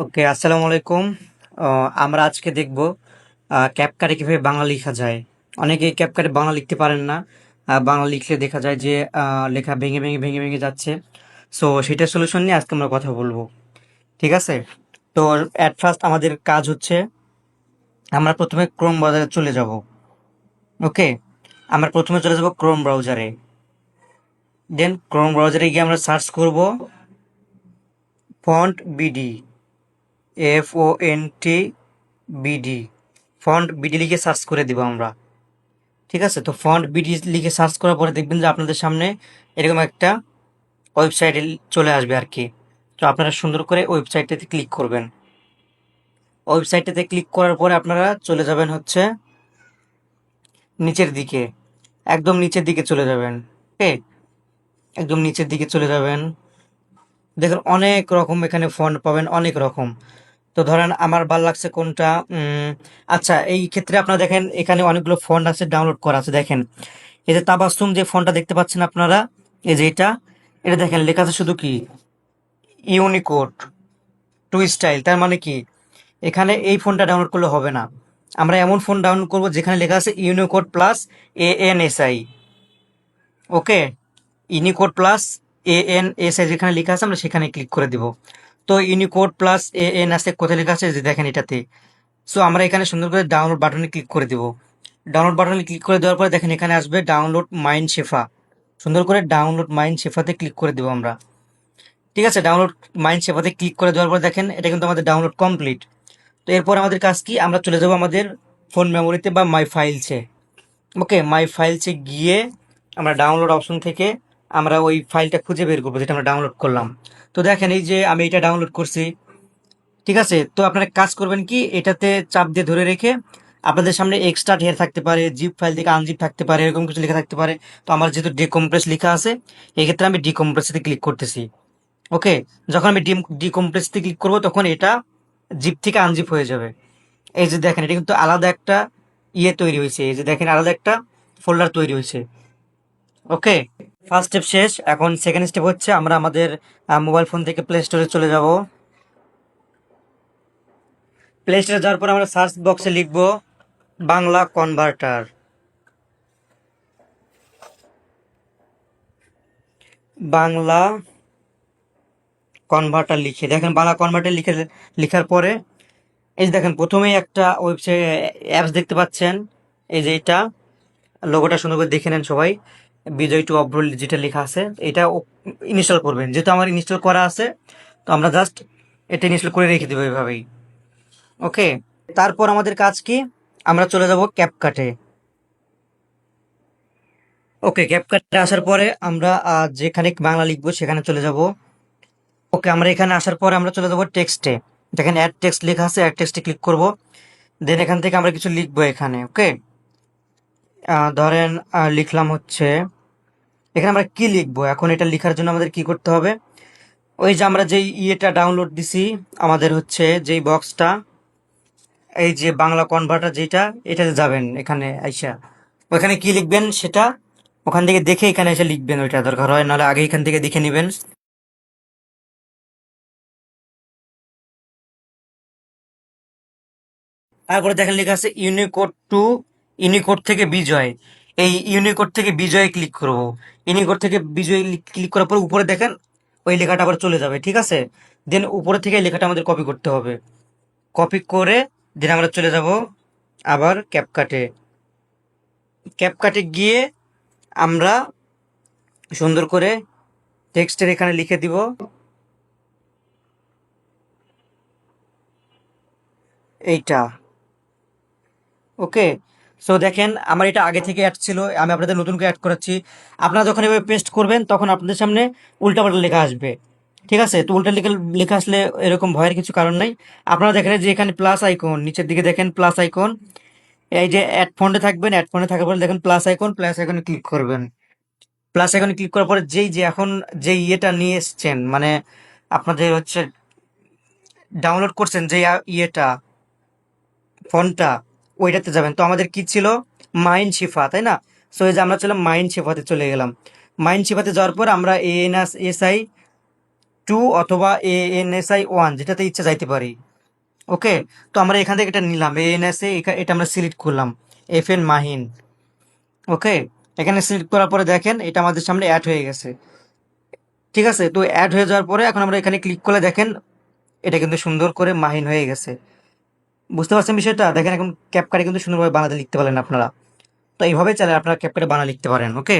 ওকে, আসসালামু আলাইকুম। আমরা আজকে দেখব ক্যাপকাটে কিভাবে বাংলা লেখা যায়। অনেকে ক্যাপকাটে বাংলা লিখতে পারেন না। বাংলা লিখলে দেখা যায় যে লেখা ভেঙে ভেঙে ভেঙে ভেঙে যাচ্ছে। সো সেটার সলিউশন নিয়ে আজকে আমরা কথা বলবো। ঠিক আছে? তো অ্যাট ফার্স্ট আমাদের কাজ হচ্ছে আমরা প্রথমে ক্রোম ব্রাউজারে চলে যাব। ওকে, আমরা প্রথমে চলে যাব ক্রোম ব্রাউজারে। দেন ক্রোম ব্রাউজারে গিয়ে আমরা সার্চ করব font BD, FONT BD, font BD লিখে সার্চ করে দিব আমরা। ঠিক আছে, তো ফন্ট বিডি লিখে সার্চ করার পরে দেখবেন যে আপনাদের সামনে এরকম একটা ওয়েবসাইটে চলে আসবে আর কি। তো আপনারা সুন্দর করে ওয়েবসাইটটাতে ক্লিক করবেন। ওয়েবসাইটটাতে ক্লিক করার পরে আপনারা চলে যাবেন হচ্ছে নিচের দিকে, একদম নিচের দিকে চলে যাবেন। ওকে, একদম নিচের দিকে চলে যাবেন। দেখুন অনেক রকম এখানে ফন্ট পাবেন, অনেক রকম। তো ধরেন আমার ভাল লাগছে কোনটা। আচ্ছা, এই ক্ষেত্রে আপনারা দেখেন এখানে অনেকগুলো ফন্ট আছে, ডাউনলোড করা আছে। দেখেন এই যে তাবাস্সুম যে ফন্টটা দেখতে পাচ্ছেন আপনারা, এই যে এটা দেখেন লেখা আছে শুধু কি ইউনিকোড টু স্টাইল। তার মানে কি এখানে এই ফোনটা ডাউনলোড করলে হবে না। আমরা এমন ফোন ডাউনলোড করব যেখানে লেখা আছে ইউনিকোড প্লাস ANSI। ওকে, ইউনিকোড প্লাস ANSI যেখানে লেখা আছে আমরা সেখানে ক্লিক করে দিব। তো ইউনিকোড প্লাস ANSI কোথায় লেখা আছে যে দেখেন এটাতে। সো আমরা এখানে সুন্দর করে ডাউনলোড বাটনে ক্লিক করে দিব। ডাউনলোড বাটনে ক্লিক করে দেওয়ার পরে দেখেন এখানে আসবে ডাউনলোড মাইন শেফা। সুন্দর করে ডাউনলোড মাইন শেফাতে ক্লিক করে দেবো আমরা। ঠিক আছে, ডাউনলোড মাইন শেফাতে ক্লিক করে দেওয়ার পর দেখেন এটা কিন্তু আমাদের ডাউনলোড কমপ্লিট। তো এরপর আমাদের কাজ কি, আমরা চলে যাব আমাদের ফোন মেমোরিতে বা মাই ফাইলসে। ওকে, মাই ফাইলসে গিয়ে আমরা ডাউনলোড অপশন থেকে আমরা ওই ফাইলটা খুঁজে বের করবো যেটা আমরা ডাউনলোড করলাম। তো দেখেন এই যে আমি এটা ডাউনলোড করছি। ঠিক আছে, তো আপনারা কাজ করবেন কি, এটাতে চাপ দিয়ে ধরে রেখে আপনাদের সামনে এক্সট্রা ঢের থাকতে পারে, জিপ ফাইল থেকে আনজিপ থাকতে পারে, এরকম কিছু লেখা থাকতে পারে। তো আমার যেহেতু ডিকম্প্রেস লেখা আছে, এক্ষেত্রে আমি ডিকম্প্রেসতে ক্লিক করতেছি। ওকে, যখন আমি ডিকম্প্রেসতে ক্লিক করব তখন এটা জিপ থেকে আনজিপ হয়ে যাবে। এই যে দেখেন এটা কিন্তু আলাদা একটা তৈরি হয়েছে, এই যে দেখেন আলাদা একটা ফোল্ডার তৈরি হয়েছে। ওকে, ফার্স্ট স্টেপ শেষ। এখন সেকেন্ড স্টেপ হচ্ছে আমরা আমাদের মোবাইল ফোন থেকে প্লে স্টোরে চলে যাব। প্লে স্টোরে যাওয়ার পর আমরা সার্চ বক্সে লিখব বাংলা কনভার্টার। বাংলা কনভার্টার লিখে দেখেন, বাংলা কনভার্টার লিখে লেখার পরে এই যে দেখেন প্রথমেই একটা ওয়েবসাইট অ্যাপস দেখতে পাচ্ছেন। এই যে এটা লোগোটা সুন্দর করে দেখে নেন সবাই। বিজয় টু অব্রোল যেটা লেখা আছে এটা ইনস্টল করবেন। যেহেতু আমার ইনস্টল করা আছে, তো আমরা জাস্ট এটা ইনস্টল করে রেখে দেবো এইভাবেই। ওকে, তারপর আমাদের কাজ কি, আমরা চলে যাব ক্যাপকাটে। ওকে, ক্যাপকাটে আসার পরে আমরা যেখানে বাংলা লিখবো সেখানে চলে যাব। ওকে, আমরা এখানে আসার পরে আমরা চলে যাবো টেক্সটে। দেখেন অ্যাড টেক্সট লেখা আছে, অ্যাড টেক্সটে ক্লিক করব। দেন এখান থেকে আমরা কিছু লিখবো এখানে। ওকে, ধরেন লিখলাম হচ্ছে, এখানে আমরা কি লিখবো এখন, এটা লেখার জন্য আমাদের কি করতে হবে, ওই যে আমরা যেই ডাউনলোড দিছি, আমাদের হচ্ছে যেই বক্সটা, এই যে বাংলা কনভার্টার যেটা, এটাতে যাবেন। এখানে আইসা ওখানে কি লিখবেন সেটা ওখান থেকে দেখে এখানে এসে লিখবেন, ওইটা দরকার হয় নাহলে আগে এখান থেকে দেখে নেবেন। তারপরে দেখেন লেখা আছে ইউনিকোড টু, ইউনিকোড থেকে বিজয়। এই ইউনিকোড থেকে বিজয় ক্লিক করব। ইউনিকোড থেকে বিজয় ক্লিক করার পর উপরে দেখেন ওই লেখাটা আবার চলে যাবে। ঠিক আছে, দেন উপরে থেকে এই লেখাটা আমাদের কপি করতে হবে। কপি করে দেন আমরা চলে যাব আবার ক্যাপকাটে। ক্যাপকাটে গিয়ে আমরা সুন্দর করে টেক্সটের এখানে লিখে দিব এইটা। ওকে, সো দেখেন আমার এটা আগে থেকে অ্যাড ছিল, আমি আপনাদের নতুন করে অ্যাড করাচ্ছি। আপনারা যখন এভাবে পেস্ট করবেন তখন আপনাদের সামনে উল্টাপাল্টা লেখা আসবে। ঠিক আছে, তো উল্টা লেখা লেখা আসলে এরকম ভয়ের কিছু কারণ নাই। আপনারা দেখেন যে এখানে প্লাস আইকন, নিচের দিকে দেখেন প্লাস আইকন। এই যে অ্যাড ফন্টে থাকবেন, অ্যাড ফন্টে থাকার পরে দেখেন প্লাস আইকন, প্লাস আইকনে ক্লিক করবেন। প্লাস আইকনে ক্লিক করার পরে যেই যে এখন যে নিয়ে এসছেন, মানে আপনাদের হচ্ছে ডাউনলোড করছেন যে ইয়েটা ফোনটা, ওইটাতে যাবেন। তো আমাদের কি ছিল, মাইন শিফা, তাই না? সো এই যে আমরা চলে মাইন শিফাতে চলে গেলাম। মাইন শিফাতে যাওয়ার পর আমরা ANSI টু অথবা ANSI 1, যেটাতে ইচ্ছা যাইতে পারি। ওকে, তো আমরা এখান থেকে এটা নিলাম ANSI, এটা আমরা সিলেক্ট করলাম FN মাহিন। ওকে, এখানে সিলেক্ট করার পরে দেখেন এটা আমাদের সামনে অ্যাড হয়ে গেছে। ঠিক আছে, তো অ্যাড হয়ে যাওয়ার পরে এখন আমরা এখানে ক্লিক করলে দেখেন এটা কিন্তু সুন্দর করে মাহিন হয়ে গেছে। বুঝতে পারছেন বিষয়টা? দেখেন এখন ক্যাপকাটে কিন্তু সুন্দরভাবে বাংলাতে লিখতে পারেন আপনারা। তো এইভাবে চাইলে আপনারা ক্যাপকাটে বাংলা লিখতে পারেন। ওকে।